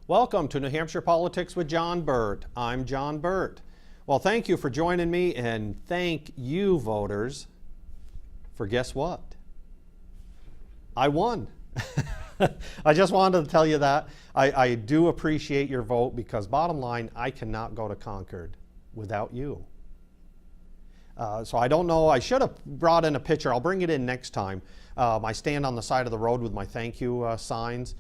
Welcome to New Hampshire Politics with John Burt. I'm John Burt. Well, thank you for joining me, and thank you, voters, for guess what? I won. I just wanted to tell you that. I do appreciate your vote because bottom line, I cannot go to Concord without you. So I don't know, I should have brought in a picture. I'll bring it in next time. I stand on the side of the road with my thank you signs.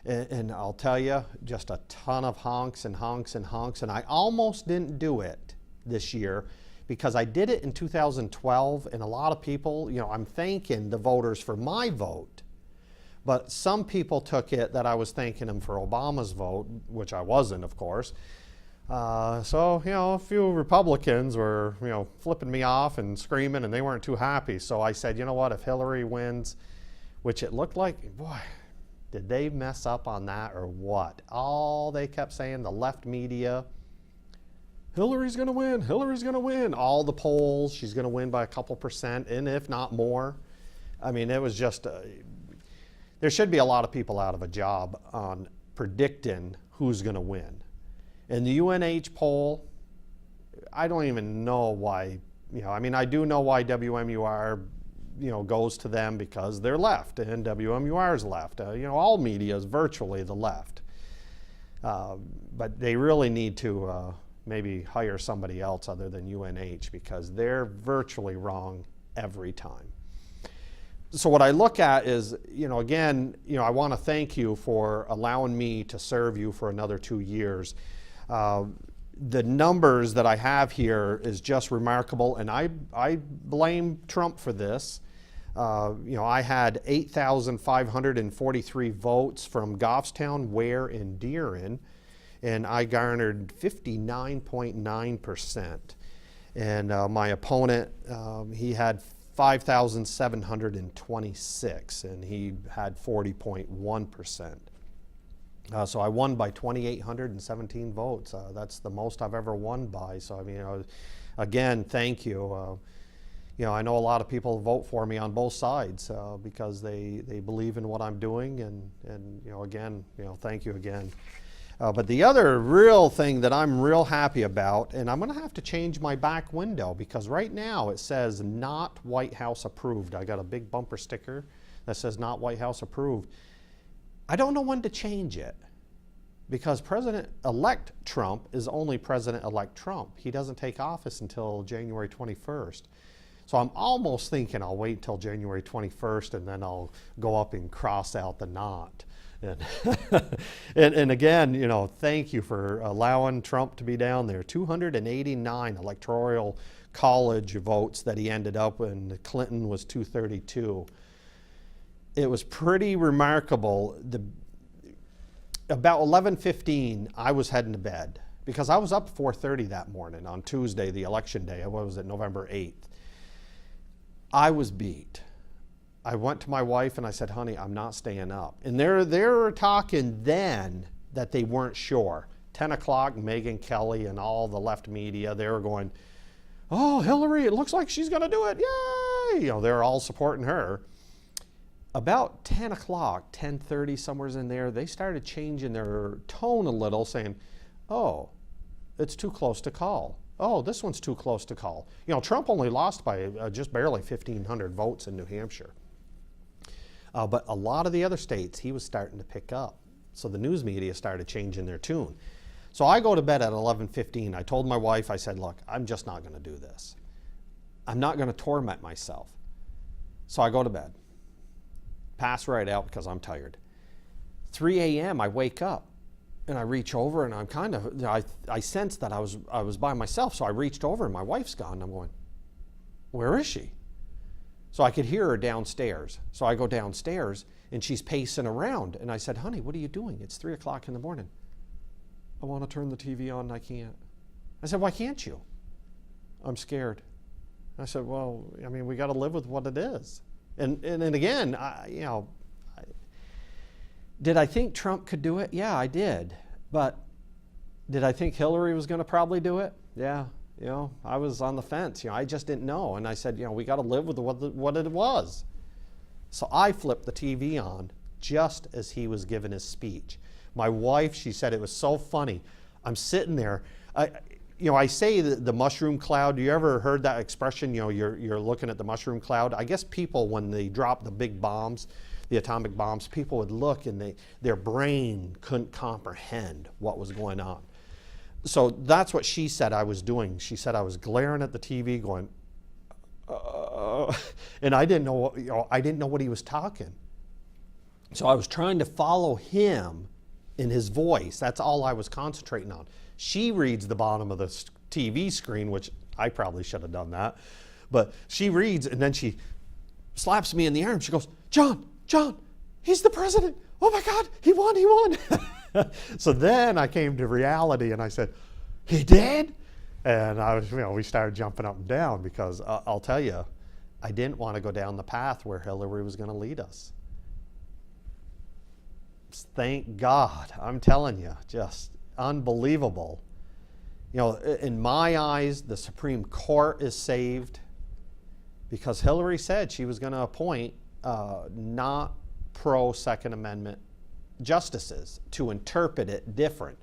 And I'll tell you, just a ton of honks and honks and honks. And I almost didn't do it this year because I did it in 2012. And a lot of people, I'm thanking the voters for my vote. But some people took it that I was thanking them for Obama's vote, which I wasn't, of course. So, a few Republicans were, flipping me off and screaming, and they weren't too happy. So I said, you know what, if Hillary wins, which it looked like, boy, did they mess up on that or what? All they kept saying, the left media, Hillary's going to win, Hillary's going to win. All the polls, she's going to win by a couple percent, and if not more. I mean, it was just, there should be a lot of people out of a job on predicting who's going to win. In the UNH poll, I don't even know why, I do know why WMUR goes to them because they're left and WMUR's left. All media is virtually the left. But they really need to maybe hire somebody else other than UNH because they're virtually wrong every time. So what I look at is, again, I want to thank you for allowing me to serve you for another 2 years. The numbers that I have here is just remarkable, and I blame Trump for this. I had 8,543 votes from Goffstown, Ware, and Deering, and I garnered 59.9%. And my opponent, he had 5,726, and he had 40.1%. So I won by 2,817 votes. That's the most I've ever won by. So, again, thank you. I know a lot of people vote for me on both sides because they believe in what I'm doing. And again, thank you again. But the other real thing that I'm real happy about, and I'm going to have to change my back window because right now it says not White House approved. I got a big bumper sticker that says not White House approved. I don't know when to change it because President-elect Trump is only President-elect Trump. He doesn't take office until January 21st. So I'm almost thinking I'll wait until January 21st and then I'll go up and cross out the not. And, and again, thank you for allowing Trump to be down there. 289 Electoral College votes that he ended up when Clinton was 232. It was pretty remarkable. About 11:15, I was heading to bed because I was up 4:30 that morning on Tuesday, the election day. What was it, November 8th? I was beat. I went to my wife and I said, honey, I'm not staying up. And they're talking then that they weren't sure. 10 o'clock, Megyn Kelly and all the left media, they were going, oh, Hillary, it looks like she's going to do it. Yay! They're all supporting her. About 10 o'clock, 10:30, somewhere in there, they started changing their tone a little, saying, oh, it's too close to call. Oh, this one's too close to call. Trump only lost by just barely 1,500 votes in New Hampshire. But a lot of the other states, he was starting to pick up. So the news media started changing their tune. So I go to bed at 11:15. I told my wife, I said, look, I'm just not going to do this. I'm not going to torment myself. So I go to bed. Pass right out because I'm tired. 3 a.m. I wake up and I reach over and I'm kind of, I sensed that I was by myself. So I reached over and my wife's gone. I'm going, where is she? So I could hear her downstairs. So I go downstairs and she's pacing around. And I said, honey, what are you doing? It's 3 o'clock in the morning. I want to turn the TV on and I can't. I said, why can't you? I'm scared. I said, well, we got to live with what it is. And again, did I think Trump could do it? Yeah, I did. But did I think Hillary was going to probably do it? Yeah, I was on the fence. I just didn't know. And I said, we got to live with what it was. So I flipped the TV on just as he was giving his speech. My wife, she said it was so funny. I'm sitting there. I say the mushroom cloud. You ever heard that expression? You're looking at the mushroom cloud. I guess people, when they drop the big bombs, the atomic bombs, people would look and their brain couldn't comprehend what was going on. So that's what she said I was doing. She said I was glaring at the TV going, and I didn't know, I didn't know what he was talking. So I was trying to follow him in his voice. That's all I was concentrating on. She reads the bottom of the TV screen, which I probably should have done that. But she reads, and then she slaps me in the arm. She goes, John, he's the president. Oh my God, he won. So then I came to reality and I said, he did? And we started jumping up and down because I'll tell you, I didn't want to go down the path where Hillary was going to lead us. Thank God, I'm telling you, just unbelievable. In my eyes, the Supreme Court is saved because Hillary said she was going to appoint not pro-Second Amendment justices to interpret it different.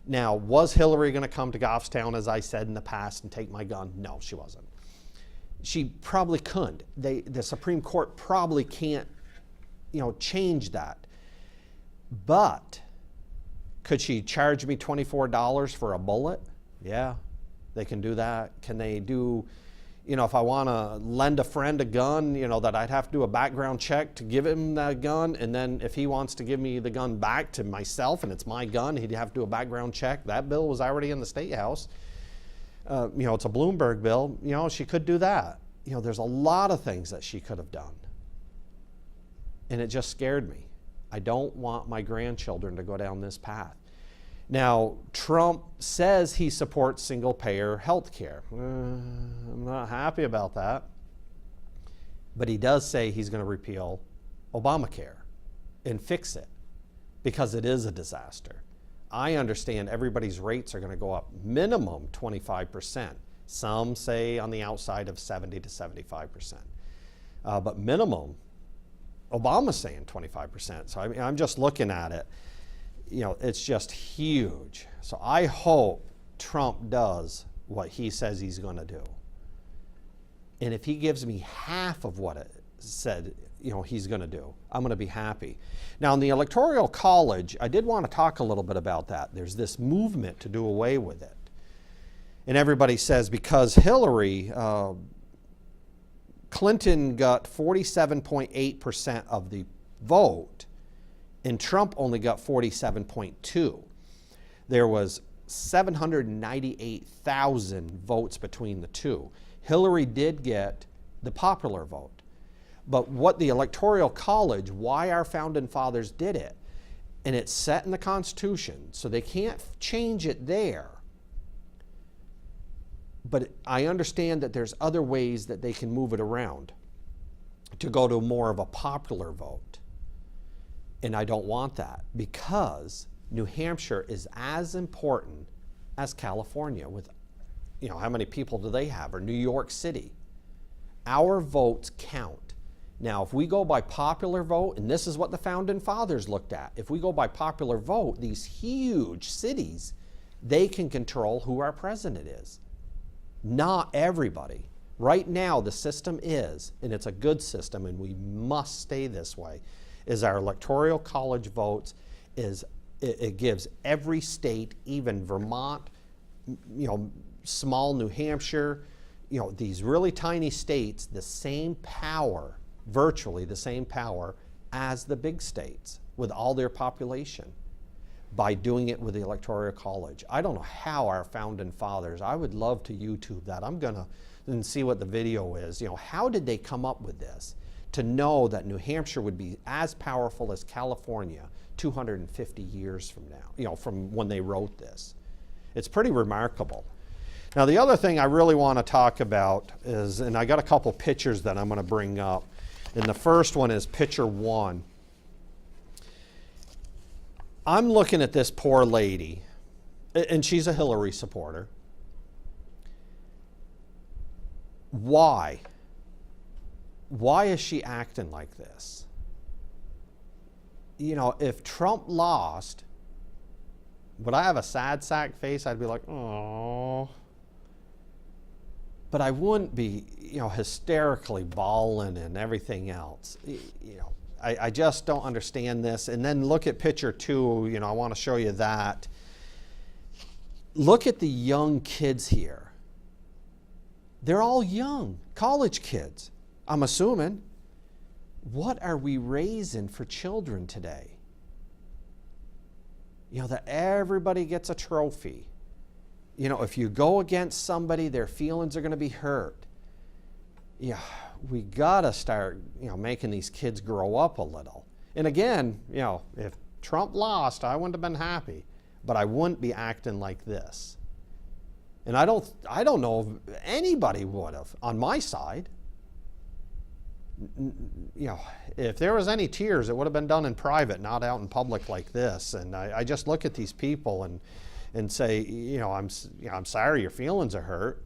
Now, was Hillary going to come to Goffstown, as I said in the past, and take my gun? No, she wasn't. She probably couldn't. The Supreme Court probably can't, change that. But could she charge me $24 for a bullet? Yeah, they can do that. Can they do, if I want to lend a friend a gun, that I'd have to do a background check to give him that gun, and then if he wants to give me the gun back to myself and it's my gun, he'd have to do a background check. That bill was already in the State House. It's a Bloomberg bill. She could do that. There's a lot of things that she could have done. And it just scared me. I don't want my grandchildren to go down this path. Now, Trump says he supports single-payer health care. I'm not happy about that. But he does say he's going to repeal Obamacare and fix it because it is a disaster. I understand everybody's rates are going to go up minimum 25%. Some say on the outside of 70 to 75%. But minimum, Obama's saying 25%. So I'm just looking at it. It's just huge. So I hope Trump does what he says he's going to do. And if he gives me half of what it said, he's going to do, I'm going to be happy. Now, in the Electoral College, I did want to talk a little bit about that. There's this movement to do away with it. And everybody says because Hillary Clinton got 47.8% of the vote, and Trump only got 47.2%. There was 798,000 votes between the two. Hillary did get the popular vote. But what the Electoral College, why our founding fathers did it, and it's set in the Constitution, so they can't change it there. But I understand that there's other ways that they can move it around to go to more of a popular vote. And I don't want that because New Hampshire is as important as California with, how many people do they have, or New York City. Our votes count. Now, if we go by popular vote, and this is what the founding fathers looked at, if we go by popular vote, these huge cities, they can control who our president is. Not everybody. Right now, the system is, and it's a good system, and we must stay this way, is our Electoral College votes, it gives every state, even Vermont, small New Hampshire, these really tiny states, the same power, virtually the same power as the big states with all their population by doing it with the Electoral College. I don't know how our founding fathers, I would love to YouTube that. I'm going to see what the video is. How did they come up with this to know that New Hampshire would be as powerful as California 250 years from now, from when they wrote this? It's pretty remarkable. Now, the other thing I really want to talk about is, and I got a couple pictures that I'm going to bring up. And the first one is picture 1. I'm looking at this poor lady, and she's a Hillary supporter. Why? Why is she acting like this? you know, if Trump lost, would I have a sad sack face? I'd be like, oh. But I wouldn't be, you know, hysterically bawling and everything else. You know, I just don't understand this. And then look at picture 2. You know, I want to show you that. Look at the young kids here. They're all young, college kids, I'm assuming. What are we raising for children today? You know, that everybody gets a trophy. You know, if you go against somebody, their feelings are going to be hurt. Yeah, we got to start, you know, making these kids grow up a little. And again, you know, if Trump lost, I wouldn't have been happy, but I wouldn't be acting like this. And I don't know if anybody would have on my side. You know, if there was any tears, it would have been done in private, not out in public like this. And I just look at these people and say, you know, I'm sorry your feelings are hurt,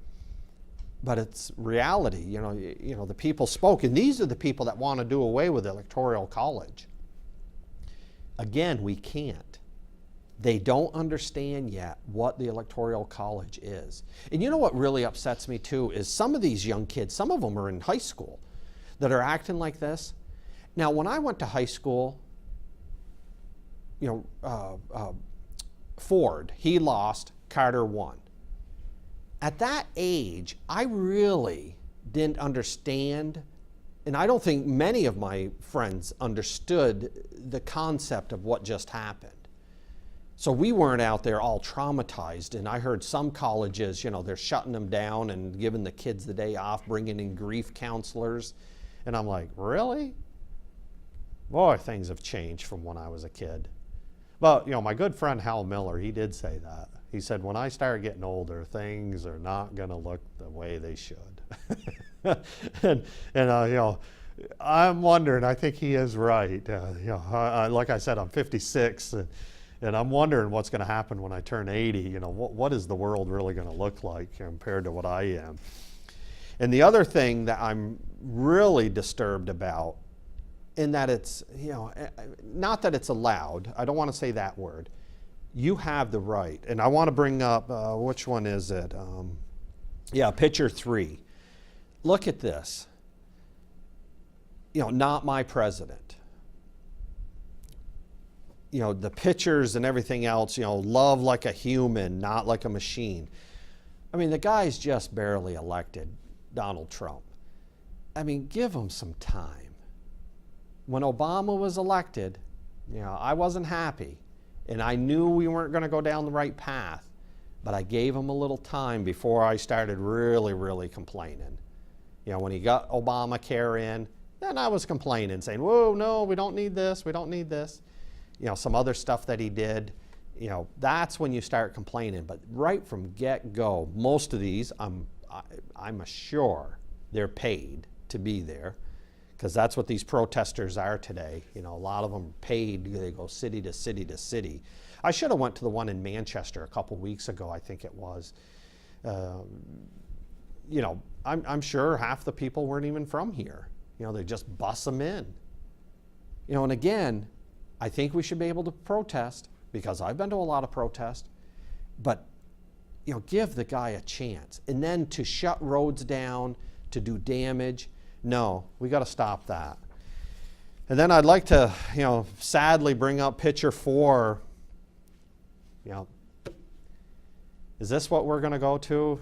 but it's reality. You know, the people spoke, and these are the people that want to do away with the Electoral College. Again, we can't. They don't understand yet what the Electoral College is. And you know what really upsets me too is some of these young kids, some of them are in high school, that are acting like this. Now, when I went to high school, you know, Ford, he lost, Carter won. At that age, I really didn't understand, and I don't think many of my friends understood the concept of what just happened. So we weren't out there all traumatized, and I heard some colleges, you know, they're shutting them down and giving the kids the day off, bringing in grief counselors. And I'm like, really? Boy, things have changed from when I was a kid. But, you know, my good friend Hal Miller, he did say that. He said, when I start getting older, things are not going to look the way they should. and you know, I'm wondering, I think he is right. You know, like I said, I'm 56, and I'm wondering what's going to happen when I turn 80. You know, what is the world really going to look like compared to what I am? And the other thing that I'm really disturbed about, in that it's, you know, not that it's allowed, I don't want to say that word. You have the right. And I want to bring up, which one is it? Yeah, picture 3. Look at this. You know, not my president. You know, the pictures and everything else, you know, love like a human, not like a machine. I mean, the guy's just barely elected. Donald Trump. I mean, give him some time. When Obama was elected, you know, I wasn't happy, and I knew we weren't going to go down the right path, but I gave him a little time before I started really complaining. You know, when he got Obamacare in, then I was complaining, saying, whoa, no, we don't need this, we don't need this. You know, some other stuff that he did, you know, that's when you start complaining. But right from get-go, most of these, I'm sure they're paid to be there, because that's what these protesters are today. You know, a lot of them paid. They go city to city to city. I should have went to the one in Manchester a couple weeks ago, I think it was. You know, I'm sure half the people weren't even from here. You know, they just bus them in. You know, and again, I think we should be able to protest, because I've been to a lot of protests, but you know, give the guy a chance. And then to shut roads down, to do damage, no, we got to stop that. And then I'd like to, you know, sadly bring up picture 4. You know, is this what we're going to go to?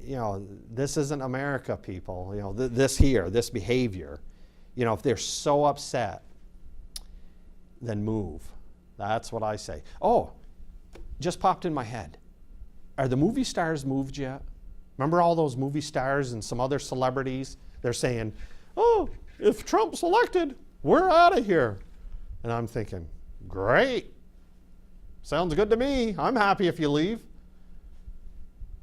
You know, this isn't America, people. You know, this behavior. You know, if they're so upset, then move. That's what I say. Oh, just popped in my head. Are the movie stars moved yet? Remember all those movie stars and some other celebrities? They're saying, oh, if Trump's elected, we're out of here. And I'm thinking, great. Sounds good to me. I'm happy if you leave.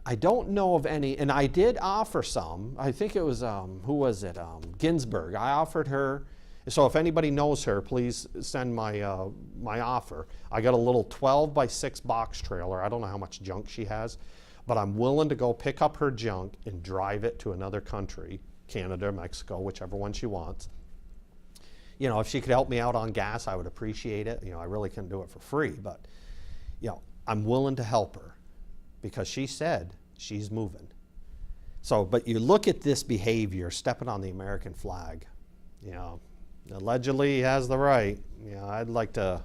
I don't know of any, and I did offer some. I think it was, who was it? Ginsburg. I offered her. So if anybody knows her, please send my offer. I got a little 12x6 box trailer. I don't know how much junk she has, but I'm willing to go pick up her junk and drive it to another country, Canada, Mexico, whichever one she wants. You know, if she could help me out on gas, I would appreciate it. You know, I really couldn't do it for free, but, you know, I'm willing to help her because she said she's moving. So, but you look at this behavior, stepping on the American flag, you know, allegedly he has the right. You know, I'd like to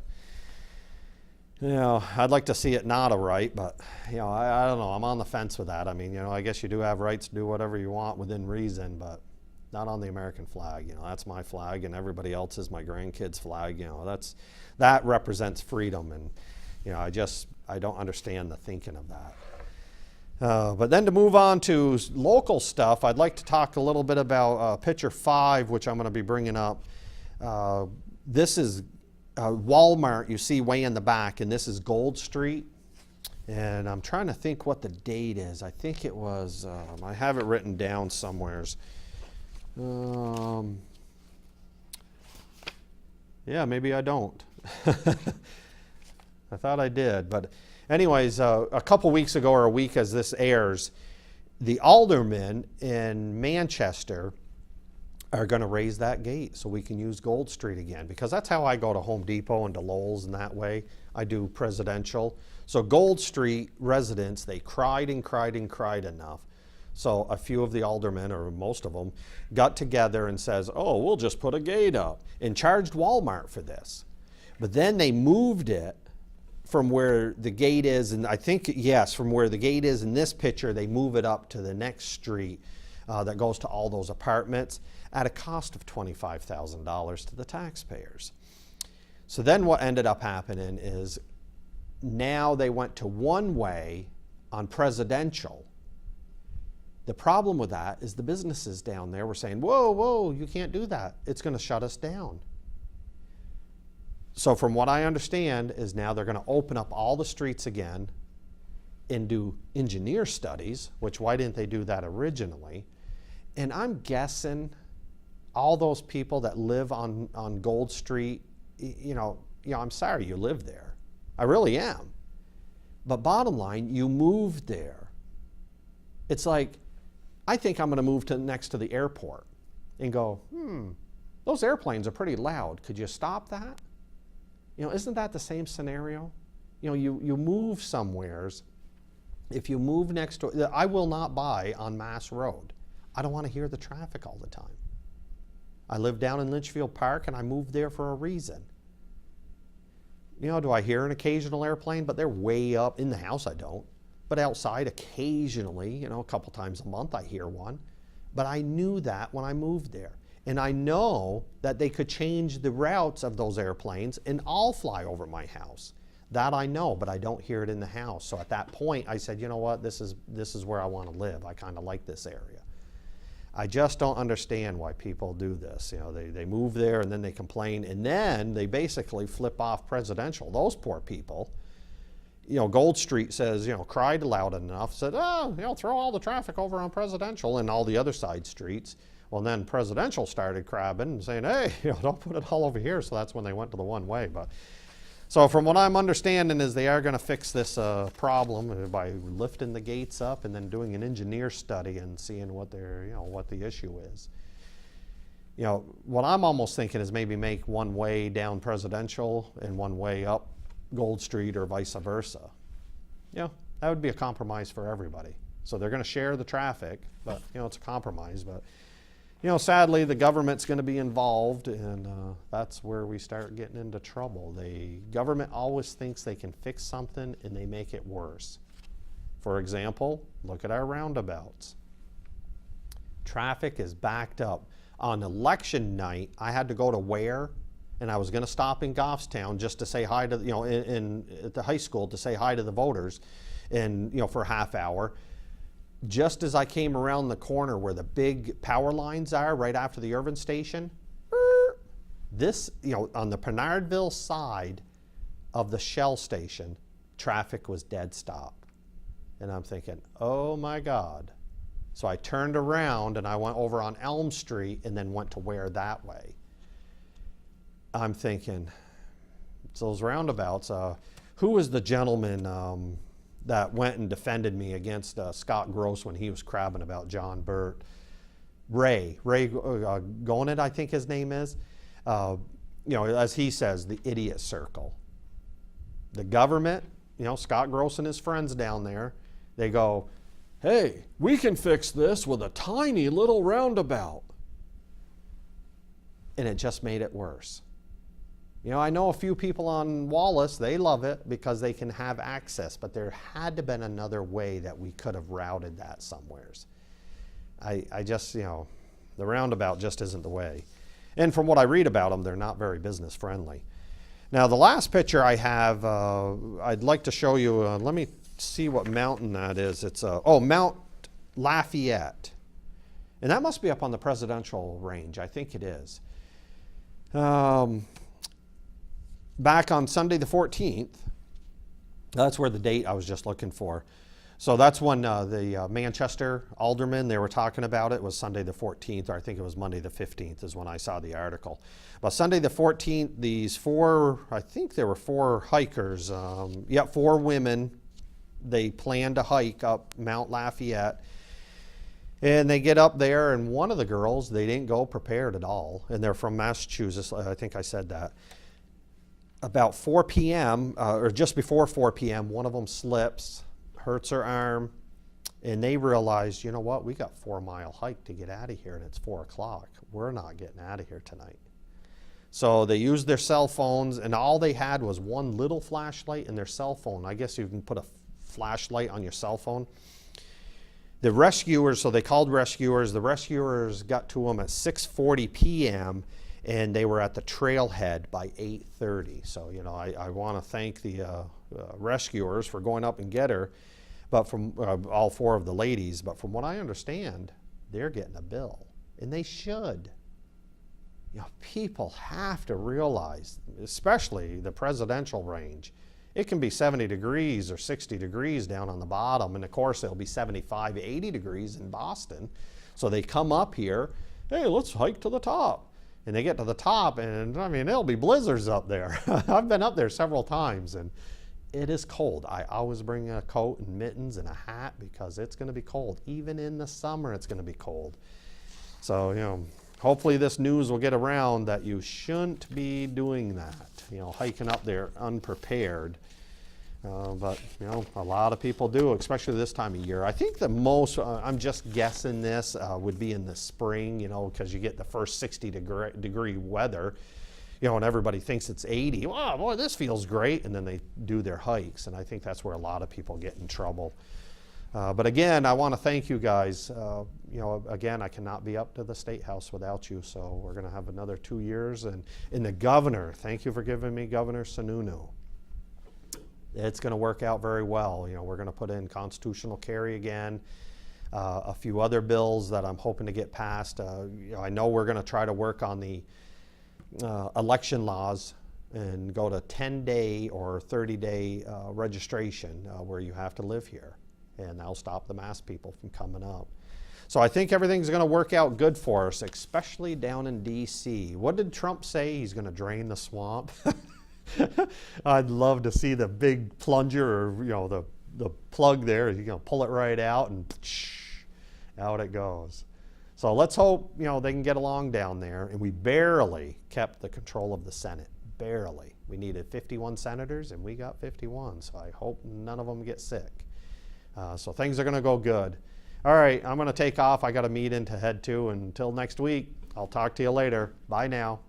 see it not a right, but, you know, I don't know. I'm on the fence with that. I mean, you know, I guess you do have rights to do whatever you want within reason, but not on the American flag. You know, that's my flag, and everybody else is my grandkids' flag. You know, that represents freedom, and, you know, I don't understand the thinking of that. But then to move on to local stuff, I'd like to talk a little bit about picture 5, which I'm going to be bringing up. This is Walmart, you see way in the back, and this is Gold Street. And I'm trying to think what the date is. I think it was, I have it written down somewheres. Yeah, maybe I don't. I thought I did, but anyways, a couple weeks ago, or a week as this airs, the aldermen in Manchester are going to raise that gate so we can use Gold Street again, because that's how I go to Home Depot and to Lowe's, and that way I do presidential. So Gold Street residents, they cried and cried and cried enough. So a few of the aldermen, or most of them, got together and says, oh, we'll just put a gate up, and charged Walmart for this. But then they moved it from where the gate is, and I think, yes, from where the gate is in this picture, they move it up to the next street that goes to all those apartments at a cost of $25,000 to the taxpayers. So then what ended up happening is now they went to one way on presidential. The problem with that is the businesses down there were saying, whoa, whoa, you can't do that. It's going to shut us down. So from what I understand is now they're going to open up all the streets again and do engineer studies, which why didn't they do that originally? And I'm guessing all those people that live on Gold Street, you know, I'm sorry you live there. I really am. But bottom line, you moved there. It's like, I think I'm going to move to next to the airport and go, those airplanes are pretty loud. Could you stop that? You know, isn't that the same scenario? You know, you move somewheres. If you move next to, I will not buy on Mass Road. I don't want to hear the traffic all the time. I live down in Litchfield Park, and I moved there for a reason. You know, do I hear an occasional airplane? But they're way up. In the house, I don't. But outside, occasionally, you know, a couple times a month, I hear one. But I knew that when I moved there. And I know that they could change the routes of those airplanes, and I'll fly over my house. That I know, but I don't hear it in the house. So at that point, I said, you know what, this is where I want to live. I kind of like this area. I just don't understand why people do this. You know, they move there and then they complain, and then they basically flip off presidential. Those poor people, you know, Gold Street says, you know, cried loud enough, said, oh, you know, throw all the traffic over on presidential and all the other side streets. Well, then presidential started crabbing and saying, hey, you know, don't put it all over here. So that's when they went to the one way. But so from what I'm understanding is they are going to fix this problem by lifting the gates up and then doing an engineer study and seeing what what the issue is. You know, what I'm almost thinking is maybe make one way down presidential and one way up Gold Street, or vice versa. You know, that would be a compromise for everybody. So they're going to share the traffic, but, you know, it's a compromise. But, you know, sadly, the government's going to be involved, and that's where we start getting into trouble. The government always thinks they can fix something, and they make it worse. For example, look at our roundabouts. Traffic is backed up. On election night, I had to go to Ware, and I was going to stop in Goffstown just to say hi to, you know, at the high school to say hi to the voters, and, you know, for a half hour. Just as I came around the corner where the big power lines are, right after the Irvin station, this, you know, on the Pinardville side of the Shell station, traffic was dead stop. And I'm thinking, oh my God. So I turned around and I went over on Elm Street and then went to Ware that way. I'm thinking, it's those roundabouts. Who was the gentleman that went and defended me against Scott Gross when he was crabbing about John Burt? Ray Gonit, I think his name is. you know, as he says, the idiot circle. The government, you know, Scott Gross and his friends down there, they go, hey, we can fix this with a tiny little roundabout. And it just made it worse. You know, I know a few people on Wallace, they love it because they can have access, but there had to have been another way that we could have routed that somewheres. I just, you know, the roundabout just isn't the way. And from what I read about them, they're not very business friendly. Now, the last picture I have, I'd like to show you, let me see what mountain that is. It's, Mount Lafayette. And that must be up on the presidential range. I think it is. Back on Sunday the 14th, that's where the date I was just looking for. So that's when the Manchester aldermen, they were talking about it, was Sunday the 14th, or I think it was Monday the 15th is when I saw the article. But Sunday the 14th, these I think there were four hikers, 4 women, they planned to hike up Mount Lafayette. And they get up there, and one of the girls, they didn't go prepared at all. And they're from Massachusetts, I think I said that. About 4 p.m., or just before 4 p.m., one of them slips, hurts her arm, and they realized, you know what, we got a 4-mile hike to get out of here, and it's 4 o'clock. We're not getting out of here tonight. So they used their cell phones, and all they had was one little flashlight in their cell phone. I guess you can put a flashlight on your cell phone. The rescuers, so they called rescuers. The rescuers got to them at 6:40 p.m., and they were at the trailhead by 8:30. So, you know, I want to thank the rescuers for going up and get her, but from all 4 of the ladies. But from what I understand, they're getting a bill, and they should. You know, people have to realize, especially the presidential range, it can be 70 degrees or 60 degrees down on the bottom, and of course it'll be 75, 80 degrees in Boston. So they come up here, hey, let's hike to the top. And they get to the top, and I mean, it'll be blizzards up there. I've been up there several times, and it is cold. I always bring a coat and mittens and a hat because it's going to be cold. Even in the summer, it's going to be cold. So, you know, hopefully this news will get around that you shouldn't be doing that, you know, hiking up there unprepared. But, you know, a lot of people do, especially this time of year. I think the most, I'm just guessing this, would be in the spring, you know, because you get the first 60-degree weather, you know, and everybody thinks it's 80. Wow, boy, this feels great. And then they do their hikes. And I think that's where a lot of people get in trouble. But again, I want to thank you guys. You know, again, I cannot be up to the State House without you. So we're going to have another 2 years. And the governor, thank you for giving me Governor Sununu. It's going to work out very well. You know, we're going to put in constitutional carry again, a few other bills that I'm hoping to get passed. You know, I know we're going to try to work on the election laws and go to 10-day or 30-day registration where you have to live here. And that'll stop the mass people from coming up. So I think everything's going to work out good for us, especially down in D.C. What did Trump say? He's going to drain the swamp. I'd love to see the big plunger, or, you know, the plug there. You're going to pull it right out, and out it goes. So let's hope, you know, they can get along down there. And we barely kept the control of the Senate. Barely. We needed 51 senators, and we got 51. So I hope none of them get sick. So things are going to go good. All right, I'm going to take off. I got a meeting to head to. And until next week, I'll talk to you later. Bye now.